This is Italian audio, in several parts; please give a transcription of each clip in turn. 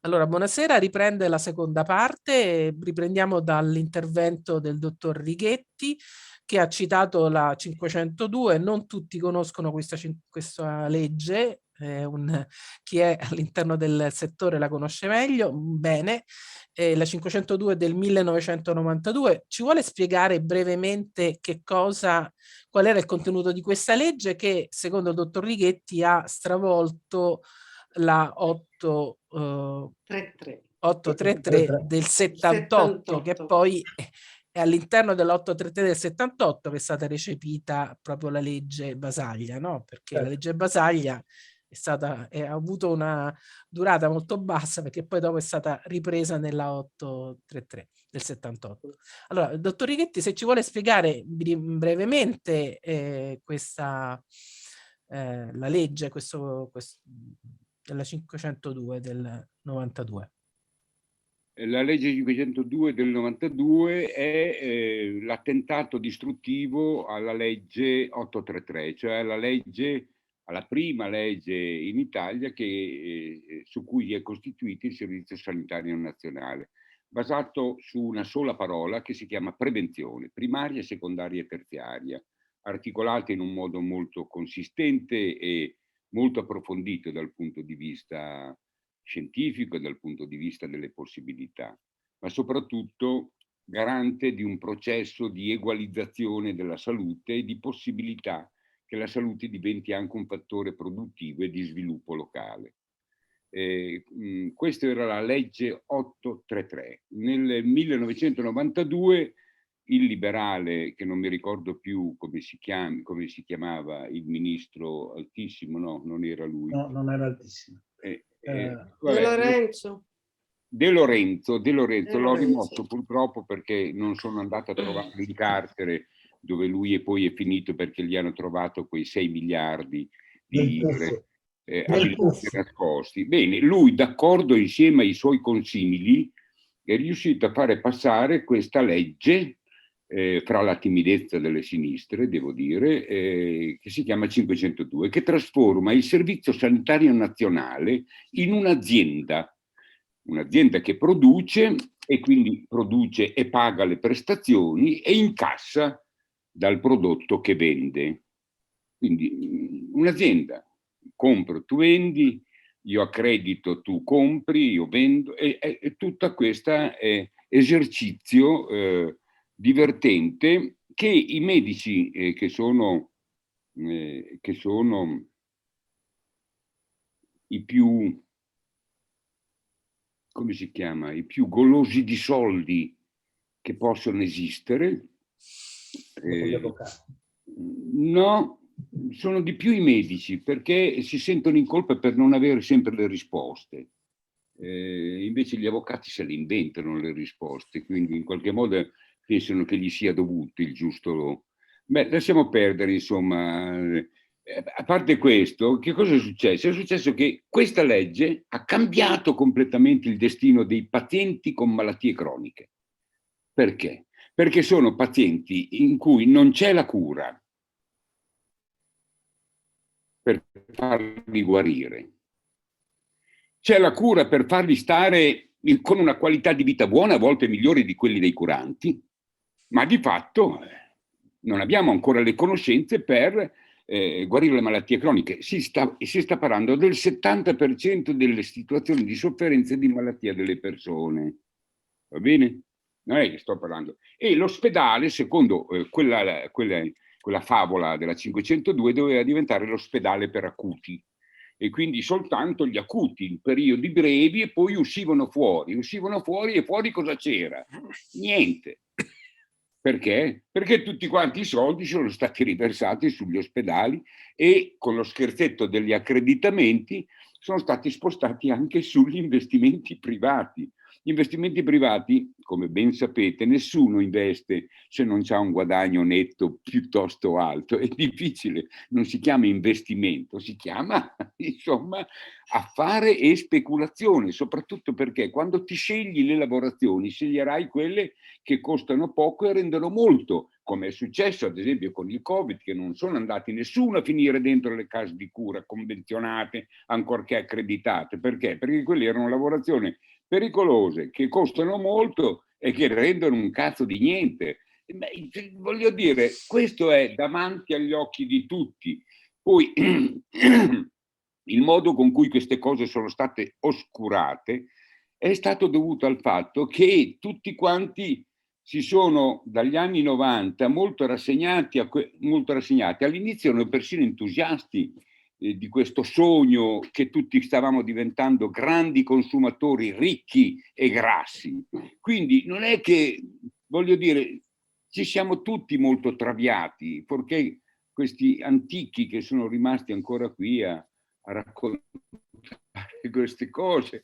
Allora, buonasera, riprende la seconda parte, riprendiamo dall'intervento del dottor Righetti che ha citato la 502, non tutti conoscono questa legge, chi è all'interno del settore la conosce meglio, bene, la 502 del 1992, ci vuole spiegare brevemente qual era il contenuto di questa legge che secondo il dottor Righetti ha stravolto la 833 del 78, che poi è all'interno dell'833 del 78 che è stata recepita proprio la legge Basaglia, no? Perché la legge Basaglia ha avuto una durata molto bassa perché poi dopo è stata ripresa nella 833 del 78. Allora, dottor Righetti, se ci vuole spiegare brevemente la legge, della 502 del 92. La legge 502 del 92 è l'attentato distruttivo alla legge 833, cioè alla prima legge in Italia su cui è costituito il Servizio Sanitario Nazionale, basato su una sola parola che si chiama prevenzione, primaria, secondaria e terziaria, articolata in un modo molto consistente e molto approfondito dal punto di vista scientifico e dal punto di vista delle possibilità, ma soprattutto garante di un processo di egualizzazione della salute e di possibilità che la salute diventi anche un fattore produttivo e di sviluppo locale. Questa era la legge 833. Nel 1992 il liberale, che non mi ricordo più come si chiamava, il ministro altissimo, no, non era lui. No, non era altissimo. De Lorenzo, l'ho rimosso purtroppo perché non sono andato a trovarlo in carcere dove lui poi è finito perché gli hanno trovato quei 6 miliardi di lire nascosti. Bene, lui d'accordo insieme ai suoi consimili è riuscito a fare passare questa legge fra la timidezza delle sinistre, devo dire, che si chiama 502, che trasforma il Servizio Sanitario Nazionale in un'azienda che produce e quindi produce e paga le prestazioni e incassa dal prodotto che vende. Quindi un'azienda, compro, tu vendi, io accredito, tu compri, io vendo, e tutta questa esercizio divertente che i medici che sono i più, come si chiama, i più golosi di soldi che possono esistere. No, sono di più i medici perché si sentono in colpa per non avere sempre le risposte. Invece gli avvocati se le inventano le risposte, quindi in qualche modo pensano che gli sia dovuto il giusto. Beh, lasciamo perdere, insomma. A parte questo, che cosa è successo? È successo che questa legge ha cambiato completamente il destino dei pazienti con malattie croniche. Perché? Perché sono pazienti in cui non c'è la cura per farli guarire. C'è la cura per farli stare con una qualità di vita buona, a volte migliore di quelli dei curanti, ma di fatto non abbiamo ancora le conoscenze per guarire le malattie croniche. Si sta parlando del 70% delle situazioni di sofferenza e di malattia delle persone. Va bene? Non è che sto parlando. E l'ospedale, secondo quella favola della 502, doveva diventare l'ospedale per acuti. E quindi soltanto gli acuti in periodi brevi e poi uscivano fuori e fuori cosa c'era? Niente. Perché? Perché tutti quanti i soldi sono stati riversati sugli ospedali e con lo scherzetto degli accreditamenti sono stati spostati anche sugli investimenti privati. Gli investimenti privati, come ben sapete, nessuno investe se non c'è un guadagno netto piuttosto alto. È difficile, non si chiama investimento, si chiama, insomma, affare e speculazione, soprattutto perché quando ti scegli le lavorazioni, sceglierai quelle che costano poco e rendono molto, come è successo ad esempio con il Covid, che non sono andati nessuno a finire dentro le case di cura convenzionate, ancorché accreditate. Perché? Perché quelle erano lavorazioni pericolose, che costano molto e che rendono un cazzo di niente. Beh, voglio dire, questo è davanti agli occhi di tutti. Poi il modo con cui queste cose sono state oscurate è stato dovuto al fatto che tutti quanti si sono dagli anni 90 molto rassegnati, all'inizio erano persino entusiasti di questo sogno che tutti stavamo diventando grandi consumatori ricchi e grassi. Quindi non è che, voglio dire, ci siamo tutti molto traviati, perché questi antichi che sono rimasti ancora qui a raccontare queste cose.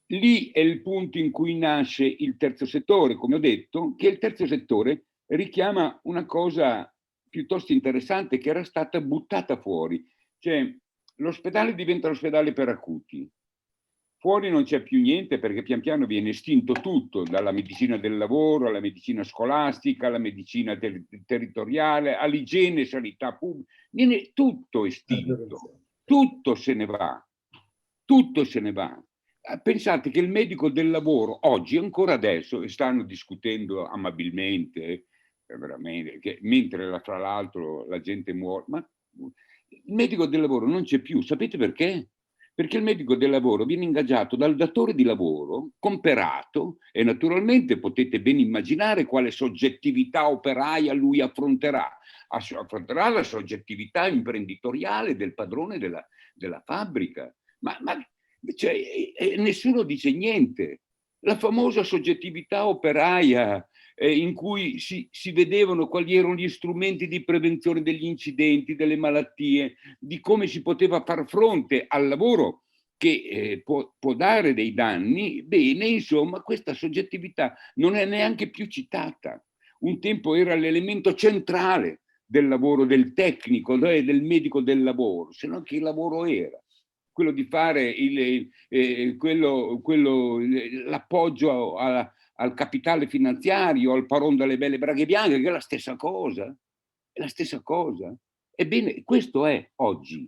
Lì è il punto in cui nasce il terzo settore, come ho detto, che il terzo settore richiama una cosa piuttosto interessante che era stata buttata fuori. Cioè, l'ospedale diventa l'ospedale per acuti. Fuori non c'è più niente perché pian piano viene estinto tutto, dalla medicina del lavoro alla medicina scolastica, alla medicina territoriale, all'igiene, sanità pubblica. Viene tutto estinto, tutto se ne va, tutto se ne va. Pensate che il medico del lavoro oggi, ancora adesso, e stanno discutendo amabilmente, veramente, che mentre tra l'altro la gente muore, ma il medico del lavoro non c'è più. Sapete perché? Perché il medico del lavoro viene ingaggiato dal datore di lavoro, comperato, e naturalmente potete ben immaginare quale soggettività operaia lui affronterà. Affronterà la soggettività imprenditoriale del padrone della fabbrica. Ma cioè, nessuno dice niente. La famosa soggettività operaia in cui si vedevano quali erano gli strumenti di prevenzione degli incidenti, delle malattie, di come si poteva far fronte al lavoro che può dare dei danni. Bene, insomma, questa soggettività non è neanche più citata. Un tempo era l'elemento centrale del lavoro del tecnico, del medico del lavoro, se no che lavoro era? Quello di fare l'appoggio al capitale finanziario, al paron delle belle braghe bianche, che è la stessa cosa. È la stessa cosa. Ebbene, questo è oggi.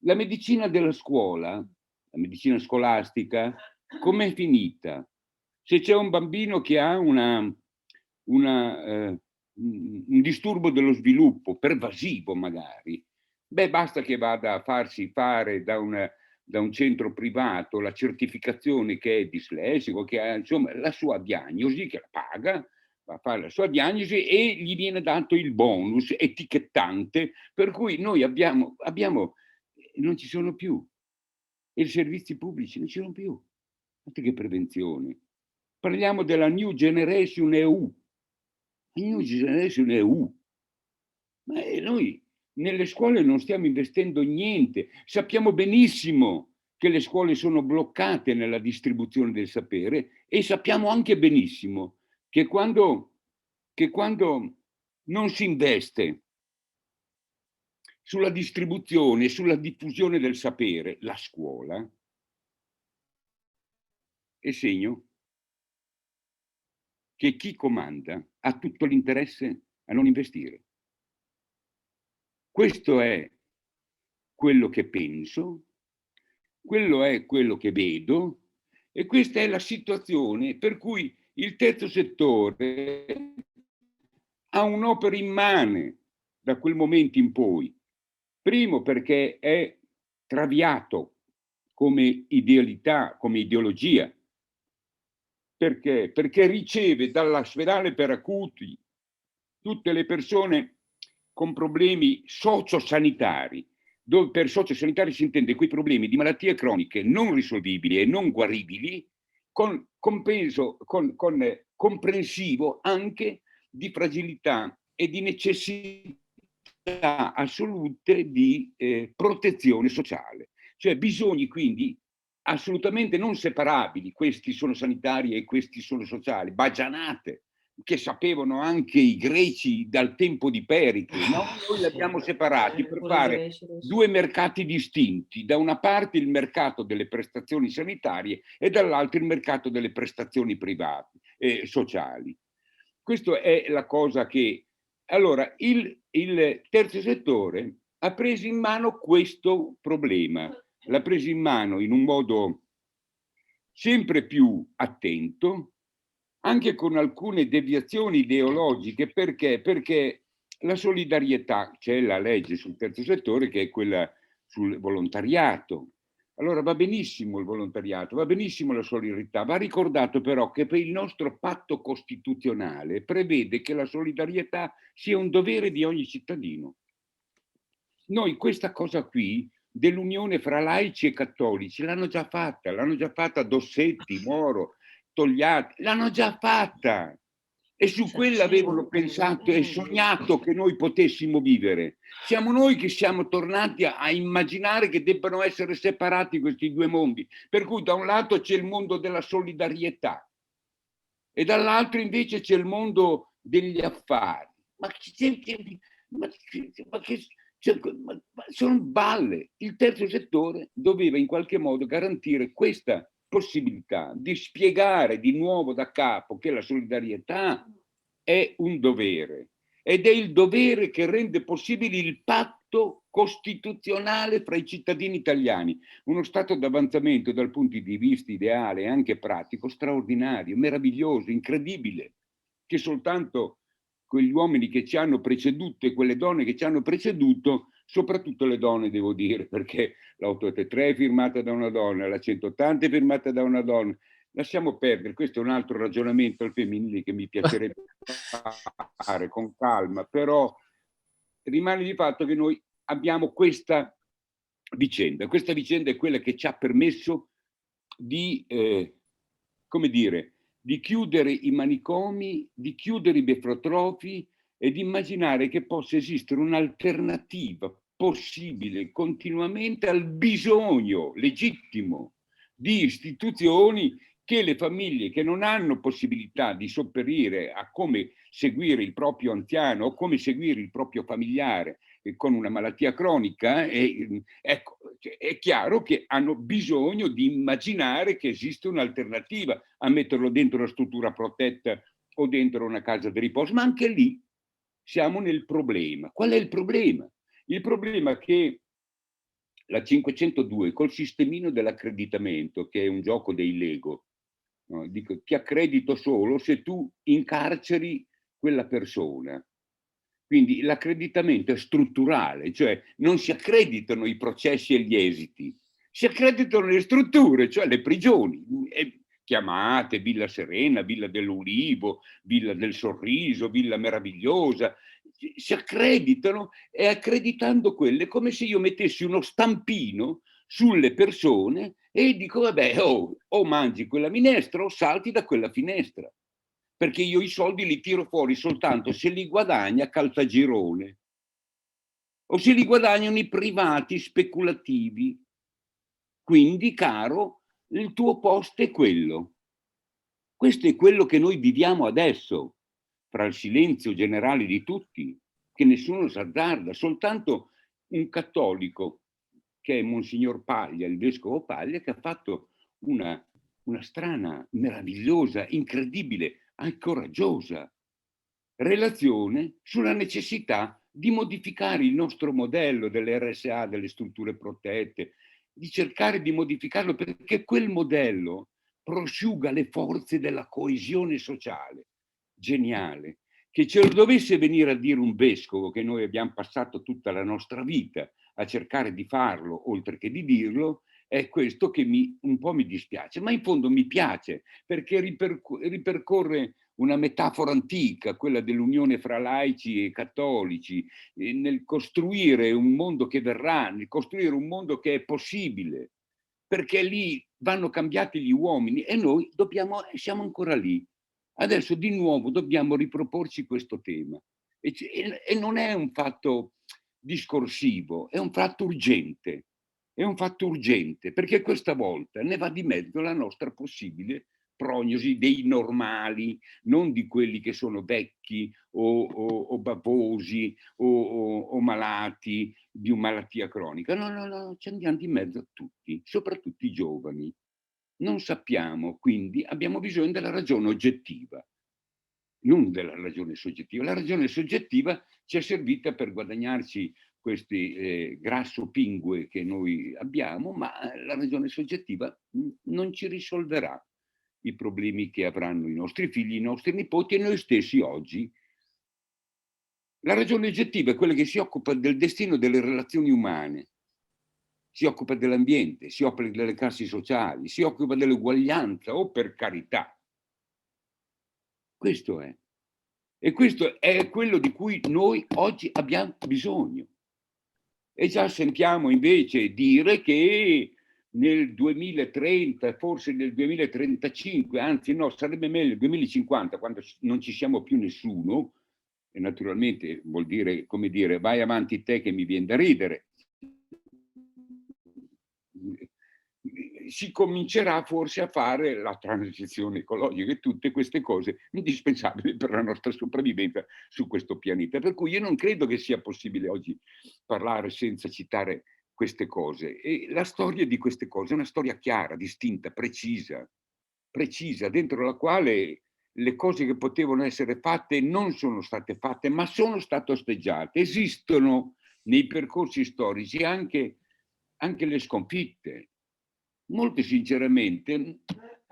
La medicina della scuola, la medicina scolastica, com'è finita? Se c'è un bambino che ha un disturbo dello sviluppo, pervasivo magari, beh, basta che vada a farsi fare da un centro privato la certificazione che è dislessico, che ha insomma la sua diagnosi, che la paga, va a fare la sua diagnosi e gli viene dato il bonus etichettante, per cui noi abbiamo non ci sono più. E i servizi pubblici non ci sono più. Che prevenzione. Parliamo della New Generation EU. New Generation EU. Ma noi nelle scuole non stiamo investendo niente. Sappiamo benissimo che le scuole sono bloccate nella distribuzione del sapere e sappiamo anche benissimo che quando non si investe sulla distribuzione e sulla diffusione del sapere, la scuola è segno che chi comanda ha tutto l'interesse a non investire. Questo è quello che penso, quello è quello che vedo e questa è la situazione per cui il terzo settore ha un'opera immane da quel momento in poi. Primo perché è traviato come idealità, come ideologia. Perché? Perché riceve dall'ospedale per acuti tutte le persone con problemi sociosanitari, dove per sociosanitari si intende quei problemi di malattie croniche non risolvibili e non guaribili, con comprensivo anche di fragilità e di necessità assolute di protezione sociale. Cioè bisogni quindi assolutamente non separabili, questi sono sanitari e questi sono sociali, bagianate, che sapevano anche i greci dal tempo di Pericle, no? Noi li abbiamo separati per fare due mercati distinti, da una parte il mercato delle prestazioni sanitarie e dall'altro il mercato delle prestazioni private, sociali. Questa è la cosa che Allora, il terzo settore ha preso in mano questo problema, l'ha preso in mano in un modo sempre più attento, anche con alcune deviazioni ideologiche. Perché? Perché la solidarietà, c'è la legge sul terzo settore che è quella sul volontariato. Allora va benissimo il volontariato, va benissimo la solidarietà, va ricordato però che per il nostro patto costituzionale prevede che la solidarietà sia un dovere di ogni cittadino. Noi questa cosa qui dell'unione fra laici e cattolici l'hanno già fatta Dossetti, Moro, Togliatti, l'hanno già fatta. E su quella avevano pensato e sognato che noi potessimo vivere. Siamo noi che siamo tornati a immaginare che debbano essere separati questi due mondi. Per cui da un lato c'è il mondo della solidarietà e dall'altro invece c'è il mondo degli affari. Ma sono balle. Il terzo settore doveva in qualche modo garantire questa possibilità di spiegare di nuovo da capo che la solidarietà è un dovere ed è il dovere che rende possibile il patto costituzionale fra i cittadini italiani, uno stato d'avanzamento dal punto di vista ideale e anche pratico straordinario, meraviglioso, incredibile, che soltanto quegli uomini che ci hanno preceduto e quelle donne che ci hanno preceduto, soprattutto le donne devo dire, perché l'883 è firmata da una donna, la 180 è firmata da una donna. Lasciamo perdere, questo è un altro ragionamento al femminile che mi piacerebbe fare con calma, però rimane di fatto che noi abbiamo questa vicenda. Questa vicenda è quella che ci ha permesso di, come dire, di chiudere i manicomi, di chiudere i befrotrofi e di immaginare che possa esistere un'alternativa possibile continuamente al bisogno legittimo di istituzioni che le famiglie che non hanno possibilità di sopperire a come seguire il proprio anziano o come seguire il proprio familiare con una malattia cronica, ecco, è chiaro che hanno bisogno di immaginare che esiste un'alternativa a metterlo dentro una struttura protetta o dentro una casa di riposo, ma anche lì siamo nel problema. Qual è il problema? Il problema è che la 502 col sistemino dell'accreditamento, che è un gioco dei Lego, no? Dico, ti accredito solo se tu incarceri quella persona. Quindi l'accreditamento è strutturale, cioè non si accreditano i processi e gli esiti, si accreditano le strutture, cioè le prigioni, chiamate Villa Serena, Villa dell'Ulivo, Villa del Sorriso, Villa Meravigliosa, si accreditano e accreditando quelle come se io mettessi uno stampino sulle persone e dico vabbè o mangi quella minestra o salti da quella finestra, perché io i soldi li tiro fuori soltanto se li guadagna Caltagirone o se li guadagnano i privati speculativi. Quindi, caro, il tuo posto è quello. Questo è quello che noi viviamo adesso, fra il silenzio generale di tutti, che nessuno s'azzarda, soltanto un cattolico, che è Monsignor Paglia, il vescovo Paglia, che ha fatto una strana, meravigliosa, incredibile, anche coraggiosa relazione sulla necessità di modificare il nostro modello delle RSA, delle strutture protette, di cercare di modificarlo perché quel modello prosciuga le forze della coesione sociale. Geniale. Che ce lo dovesse venire a dire un vescovo, che noi abbiamo passato tutta la nostra vita a cercare di farlo, oltre che di dirlo, è questo che un po' mi dispiace, ma in fondo mi piace, perché ripercorre una metafora antica, quella dell'unione fra laici e cattolici, nel costruire un mondo che verrà, nel costruire un mondo che è possibile, perché lì vanno cambiati gli uomini e noi siamo ancora lì. Adesso di nuovo dobbiamo riproporci questo tema e non è un fatto discorsivo, è un fatto urgente. È un fatto urgente perché questa volta ne va di mezzo la nostra possibile prognosi dei normali, non di quelli che sono vecchi o bavosi o malati di una malattia cronica. No, ci andiamo di mezzo a tutti, soprattutto i giovani. Non sappiamo, quindi abbiamo bisogno della ragione oggettiva. non della ragione soggettiva. La ragione soggettiva ci è servita per guadagnarci questi grassopingue che noi abbiamo, ma la ragione soggettiva non ci risolverà i problemi che avranno i nostri figli, i nostri nipoti e noi stessi oggi. La ragione oggettiva è quella che si occupa del destino delle relazioni umane, si occupa dell'ambiente, si occupa delle classi sociali, si occupa dell'uguaglianza, o per carità. Questo è. E questo è quello di cui noi oggi abbiamo bisogno. E già sentiamo invece dire che nel 2030, forse nel 2035, anzi no, sarebbe meglio il 2050, quando non ci siamo più nessuno, e naturalmente vuol dire, come dire, vai avanti te che mi viene da ridere, si comincerà forse a fare la transizione ecologica e tutte queste cose indispensabili per la nostra sopravvivenza su questo pianeta. Per cui io non credo che sia possibile oggi parlare senza citare queste cose. E la storia di queste cose è una storia chiara, distinta, precisa, dentro la quale le cose che potevano essere fatte non sono state fatte, ma sono state osteggiate. Esistono nei percorsi storici anche le sconfitte. Molto sinceramente,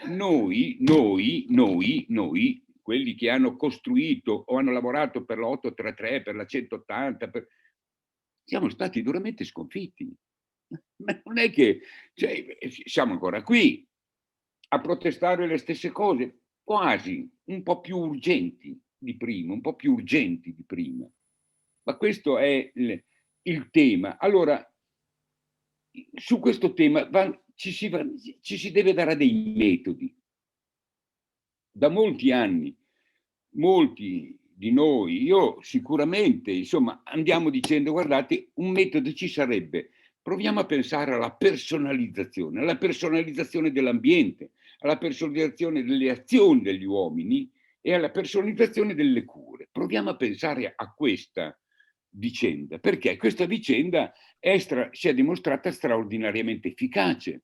noi, quelli che hanno costruito o hanno lavorato per la 833, per la 180, siamo stati duramente sconfitti. Ma non è che siamo ancora qui a protestare le stesse cose, quasi un po' più urgenti di prima, Ma questo è il tema. Allora, su questo tema ci si deve dare dei metodi. Da molti anni, molti di noi, io sicuramente, insomma, andiamo dicendo, guardate, un metodo ci sarebbe. Proviamo a pensare alla personalizzazione dell'ambiente, alla personalizzazione delle azioni degli uomini e alla personalizzazione delle cure. Proviamo a pensare a questa vicenda, perché questa vicenda si è dimostrata straordinariamente efficace.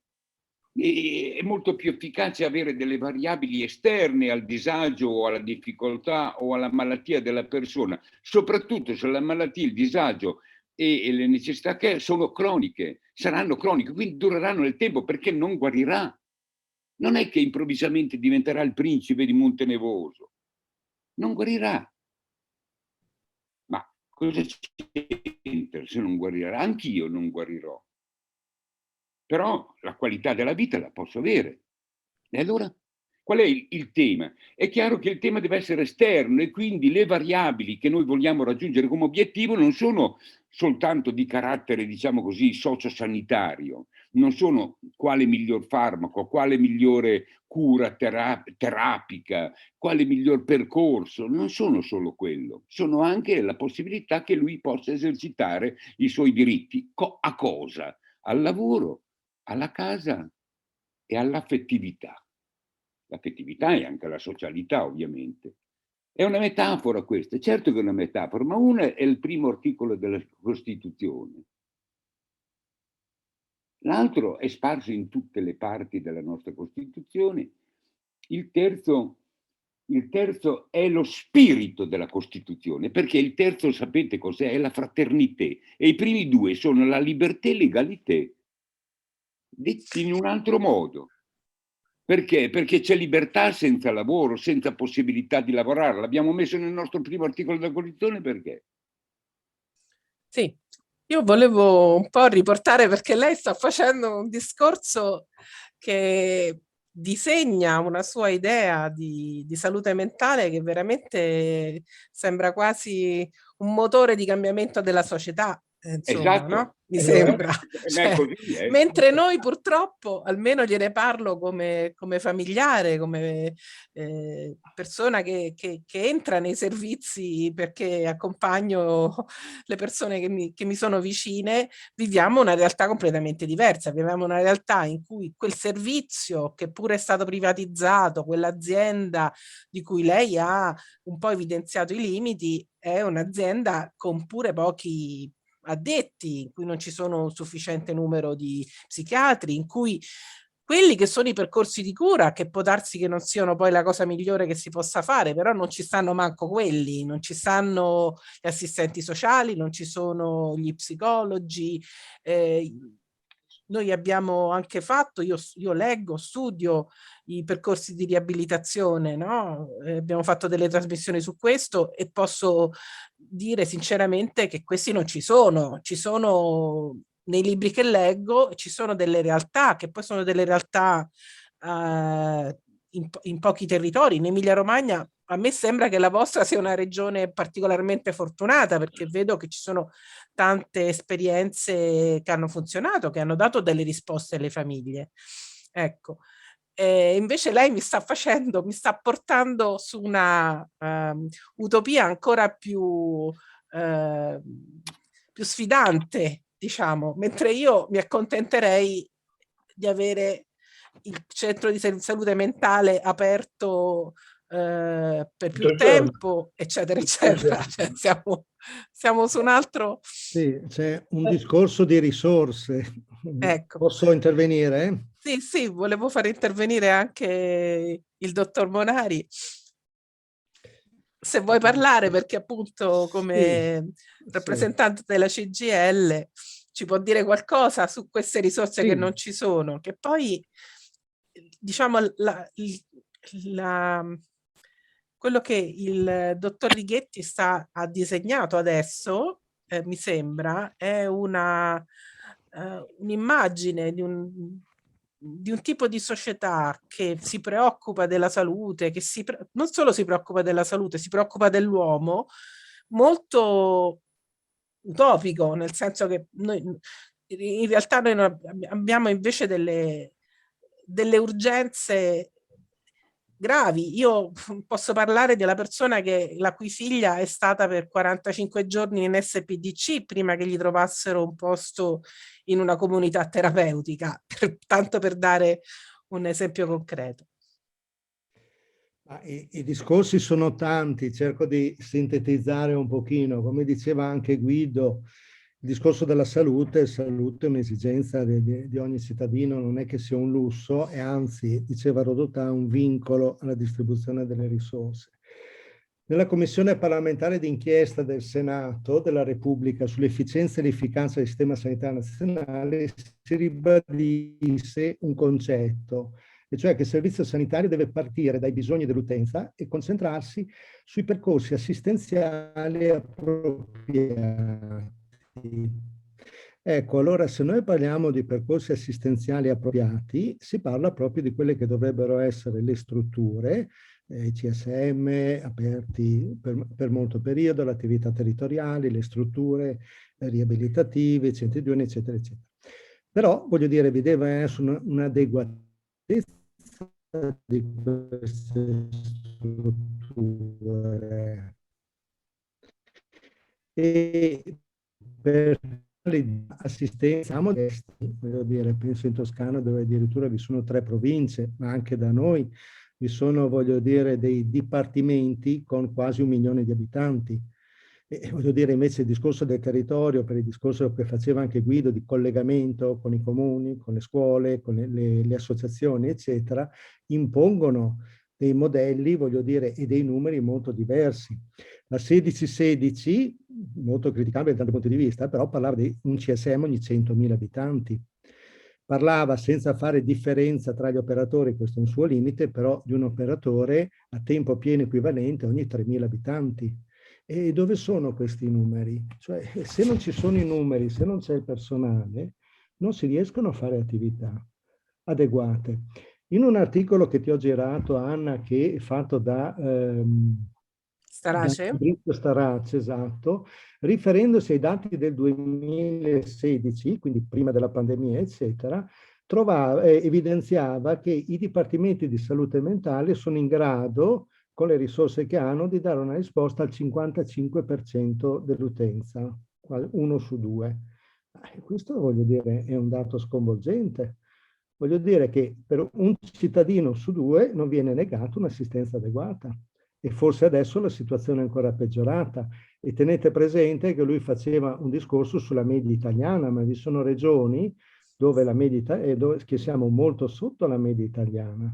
È molto più efficace avere delle variabili esterne al disagio o alla difficoltà o alla malattia della persona, soprattutto se la malattia, il disagio e le necessità che sono croniche, saranno croniche, quindi dureranno nel tempo perché non guarirà. Non è che improvvisamente diventerà il principe di Montenevoso, non guarirà. Ma cosa c'entra se non guarirà? Anch'io non guarirò. Però la qualità della vita la posso avere. E allora qual è il tema? È chiaro che il tema deve essere esterno e quindi le variabili che noi vogliamo raggiungere come obiettivo non sono soltanto di carattere, diciamo così, sociosanitario, non sono quale miglior farmaco, quale migliore cura terapica, quale miglior percorso, non sono solo quello, sono anche la possibilità che lui possa esercitare i suoi diritti. A cosa? Al lavoro, alla casa e all'affettività. L'affettività e anche la socialità, ovviamente. È una metafora questa, certo che è una metafora, ma una è il primo articolo della Costituzione. L'altro è sparso in tutte le parti della nostra Costituzione. Il terzo è lo spirito della Costituzione, perché il terzo, sapete cos'è? È la fraternità. E i primi due sono la libertà e l'egalité, detti in un altro modo. Perché? Perché c'è libertà senza lavoro, senza possibilità di lavorare. L'abbiamo messo nel nostro primo articolo della Costituzione perché? Sì, io volevo un po' riportare, perché lei sta facendo un discorso che disegna una sua idea di salute mentale che veramente sembra quasi un motore di cambiamento della società. Insomma, Esatto. no? Mi sembra. È così, Mentre noi purtroppo, almeno gliene parlo come familiare, come persona che entra nei servizi perché accompagno le persone che mi sono vicine, viviamo una realtà completamente diversa. Viviamo una realtà in cui quel servizio, che pure è stato privatizzato, quell'azienda di cui lei ha un po' evidenziato i limiti, è un'azienda con pure pochi addetti, in cui non ci sono un sufficiente numero di psichiatri, in cui quelli che sono i percorsi di cura, che può darsi che non siano poi la cosa migliore che si possa fare, però non ci stanno manco quelli, non ci stanno gli assistenti sociali, non ci sono gli psicologi. Noi abbiamo anche fatto, io leggo, studio i percorsi di riabilitazione, no? Abbiamo fatto delle trasmissioni su questo e posso dire sinceramente che questi non ci sono. Ci sono nei libri che leggo, ci sono delle realtà che poi sono delle realtà in pochi territori. In Emilia-Romagna a me sembra che la vostra sia una regione particolarmente fortunata, perché vedo che ci sono tante esperienze che hanno funzionato, che hanno dato delle risposte alle famiglie. Ecco. Invece lei mi sta portando su una utopia ancora più sfidante, diciamo, mentre io mi accontenterei di avere il centro di salute mentale aperto per più tempo, eccetera, eccetera. Cioè, siamo su un altro... Sì, c'è un discorso di risorse. Ecco. Posso intervenire? Sì, sì, volevo far intervenire anche il dottor Monari. Se vuoi parlare, perché appunto come rappresentante della CGIL ci può dire qualcosa su queste risorse che non ci sono, che poi diciamo quello che il dottor Righetti ha disegnato adesso, mi sembra, è un'immagine di un tipo di società che si preoccupa della salute, che non solo si preoccupa della salute, si preoccupa dell'uomo, molto utopico, nel senso che noi in realtà noi abbiamo invece delle urgenze gravi. Io posso parlare della persona la cui figlia è stata per 45 giorni in SPDC prima che gli trovassero un posto in una comunità terapeutica, tanto per dare un esempio concreto. I discorsi sono tanti, cerco di sintetizzare un pochino. Come diceva anche Guido, il discorso della salute è un'esigenza di ogni cittadino, non è che sia un lusso, e anzi, diceva Rodotà, un vincolo alla distribuzione delle risorse. Nella Commissione parlamentare d'inchiesta del Senato della Repubblica sull'efficienza e l'efficacia del sistema sanitario nazionale si ribadisse un concetto, e cioè che il servizio sanitario deve partire dai bisogni dell'utenza e concentrarsi sui percorsi assistenziali appropriati. Ecco, allora se noi parliamo di percorsi assistenziali appropriati, si parla proprio di quelle che dovrebbero essere le strutture, i CSM aperti per molto periodo, le attività territoriali, le strutture riabilitative, i centri diurni, eccetera, eccetera. Però, voglio dire, vi deve essere un'adeguatezza di queste strutture. E per assistenza, siamo modesti, voglio dire, penso in Toscana dove addirittura vi sono 3 province, ma anche da noi vi sono, voglio dire, dei dipartimenti con quasi 1 milione di abitanti. E voglio dire, invece il discorso del territorio, per il discorso che faceva anche Guido di collegamento con i comuni, con le scuole, con le associazioni, eccetera, impongono dei modelli, voglio dire, e dei numeri molto diversi. La 1616, molto criticabile da tanti punti di vista, però parlava di un CSM ogni 100.000 abitanti. Parlava, senza fare differenza tra gli operatori, questo è un suo limite, però di un operatore a tempo pieno equivalente ogni 3.000 abitanti. E dove sono questi numeri? Cioè, se non ci sono i numeri, se non c'è il personale, non si riescono a fare attività adeguate. In un articolo che ti ho girato, Anna, che è fatto da Starace? Fabrizio Starace, esatto, riferendosi ai dati del 2016, quindi prima della pandemia, eccetera, evidenziava che i dipartimenti di salute mentale sono in grado, con le risorse che hanno, di dare una risposta al 55% dell'utenza, 1 su 2. Questo, voglio dire, è un dato sconvolgente. Voglio dire che per un cittadino su 2 non viene negata un'assistenza adeguata. E forse adesso la situazione è ancora peggiorata. E tenete presente che lui faceva un discorso sulla media italiana, ma vi sono regioni dove la media che siamo molto sotto la media italiana.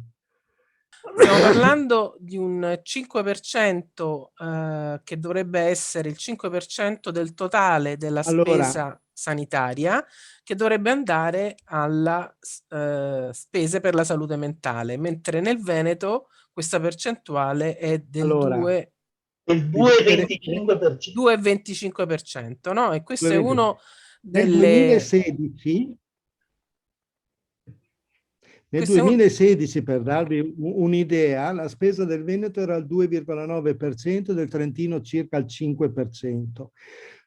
Stiamo parlando di un 5% che dovrebbe essere il 5% del totale della spesa sanitaria, che dovrebbe andare alla spese per la salute mentale, mentre nel Veneto questa percentuale è del 2,25%, no? E questo è uno nel delle... 2016... Nel 2016, per darvi un'idea, la spesa del Veneto era al 2,9%, del Trentino circa al 5%.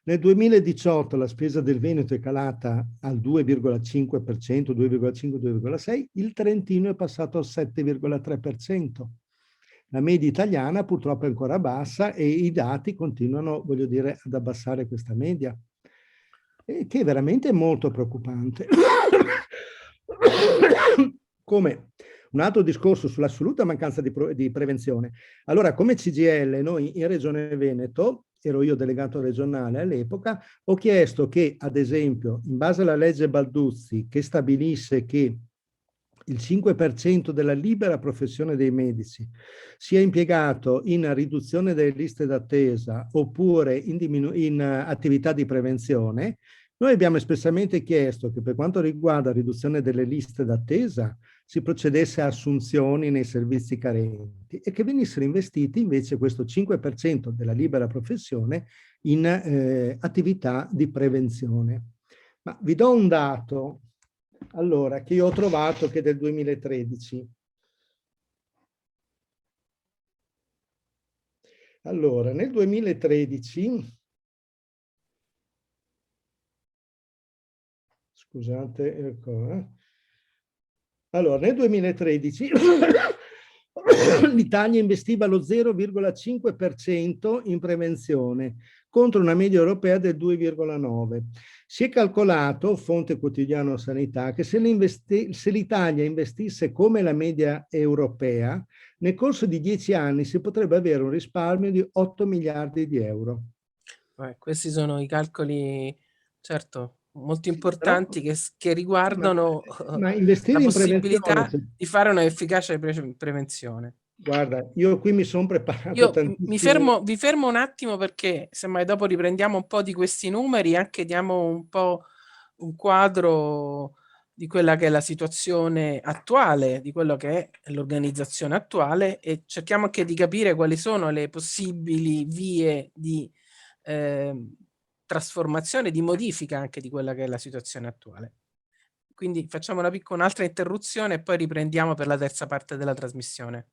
Nel 2018 la spesa del Veneto è calata al 2,5%, 2,5-2,6%, il Trentino è passato al 7,3%. La media italiana purtroppo è ancora bassa e i dati continuano, voglio dire, ad abbassare questa media, che è veramente molto preoccupante. Come un altro discorso sull'assoluta mancanza di prevenzione. Allora, come CGIL, noi in Regione Veneto, ero io delegato regionale all'epoca, ho chiesto che, ad esempio, in base alla legge Balduzzi, che stabilisse che il 5% della libera professione dei medici sia impiegato in riduzione delle liste d'attesa oppure in attività di prevenzione, noi abbiamo espressamente chiesto che per quanto riguarda la riduzione delle liste d'attesa si procedesse a assunzioni nei servizi carenti e che venissero investiti invece questo 5% della libera professione in attività di prevenzione. Ma vi do un dato, allora, che io ho trovato che è del 2013. Allora, nel 2013... Scusate, ecco, Allora, nel 2013 l'Italia investiva lo 0,5% in prevenzione contro una media europea del 2,9%. Si è calcolato, fonte Quotidiano Sanità, che se l'Italia investisse come la media europea, nel corso di 10 anni si potrebbe avere un risparmio di 8 miliardi di euro. Questi sono i calcoli, certo, molto importanti che riguardano ma investire la in possibilità prevenzione, di fare una efficace prevenzione. Guarda, io qui mi sono preparato tantissimo. Vi fermo un attimo perché semmai dopo riprendiamo un po' di questi numeri, anche diamo un po' un quadro di quella che è la situazione attuale, di quello che è l'organizzazione attuale e cerchiamo anche di capire quali sono le possibili vie di trasformazione, di modifica anche di quella che è la situazione attuale. Quindi facciamo un'altra interruzione e poi riprendiamo per la terza parte della trasmissione.